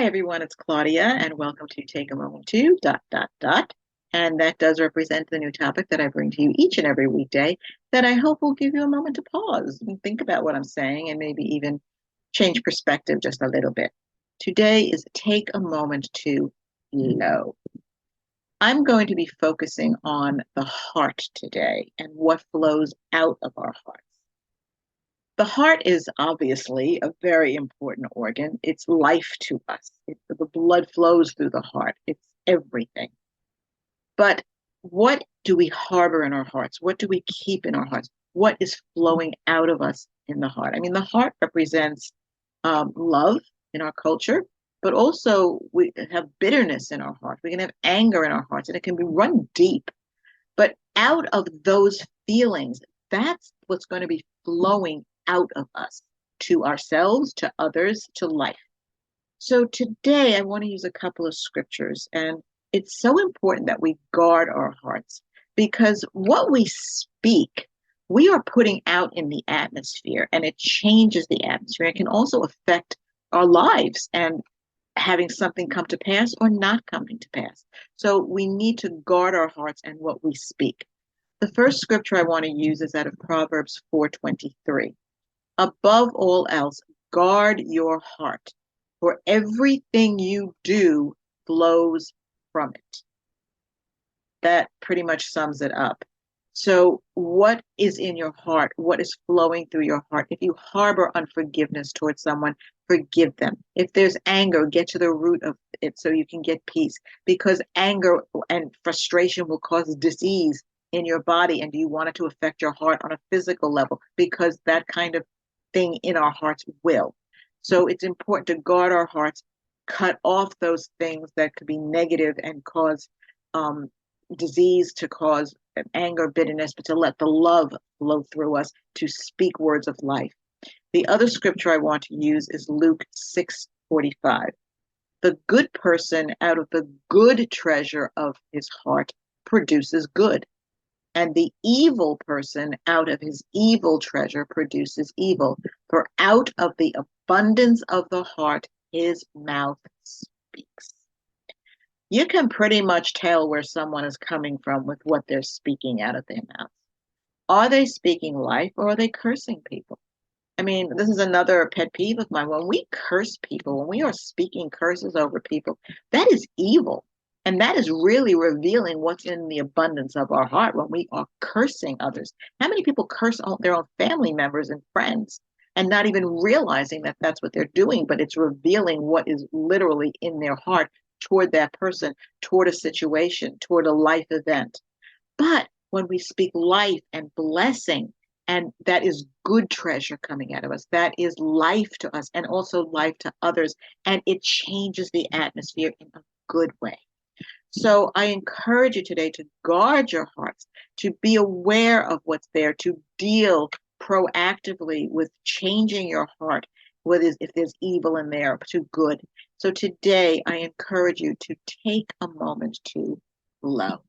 everyone, it's Claudia, and welcome to Take a Moment to ... And that does represent the new topic that I bring to you each and every weekday that I hope will give you a moment to pause and think about what I'm saying and maybe even change perspective just a little bit. Today is Take a Moment to Low. I'm going to be focusing on the heart today and what flows out of our hearts. The heart is obviously a very important organ. It's life to us. The blood flows through the heart. It's everything. But what do we harbor in our hearts? What do we keep in our hearts? What is flowing out of us in the heart? I mean, the heart represents love in our culture, but also we have bitterness in our heart. We can have anger in our hearts, and it can be run deep. But out of those feelings, that's what's going to be flowing out of us to ourselves, to others, to life. So today I want to use a couple of scriptures, and it's so important that we guard our hearts because what we speak, we are putting out in the atmosphere, and it changes the atmosphere. It can also affect our lives and having something come to pass or not coming to pass. So we need to guard our hearts and what we speak. The first scripture I want to use is out of Proverbs 4:23. Above all else, guard your heart, for everything you do flows from it. That pretty much sums it up. So what is in your heart? What is flowing through your heart? If you harbor unforgiveness towards someone, forgive them. If there's anger, get to the root of it so you can get peace. Because anger and frustration will cause disease in your body. And do you want it to affect your heart on a physical level? Because that kind of thing in our hearts will. So it's important to guard our hearts, cut off those things that could be negative and cause disease, to cause anger, bitterness, but to let the love flow through us, to speak words of life. The other scripture I want to use is Luke 6:45. The good person out of the good treasure of his heart produces good, and the evil person out of his evil treasure produces evil. For out of the abundance of the heart, his mouth speaks. You can pretty much tell where someone is coming from with what they're speaking out of their mouth. Are they speaking life, or are they cursing people? I mean, this is another pet peeve of mine. When we curse people, when we are speaking curses over people, that is evil. And that is really revealing what's in the abundance of our heart when we are cursing others. How many people curse their own family members and friends and not even realizing that that's what they're doing, but it's revealing what is literally in their heart toward that person, toward a situation, toward a life event. But when we speak life and blessing, and that is good treasure coming out of us, that is life to us and also life to others, and it changes the atmosphere in a good way. So I encourage you today to guard your hearts, to be aware of what's there, to deal proactively with changing your heart, if there's evil in there, to good. So today I encourage you to take a moment to low.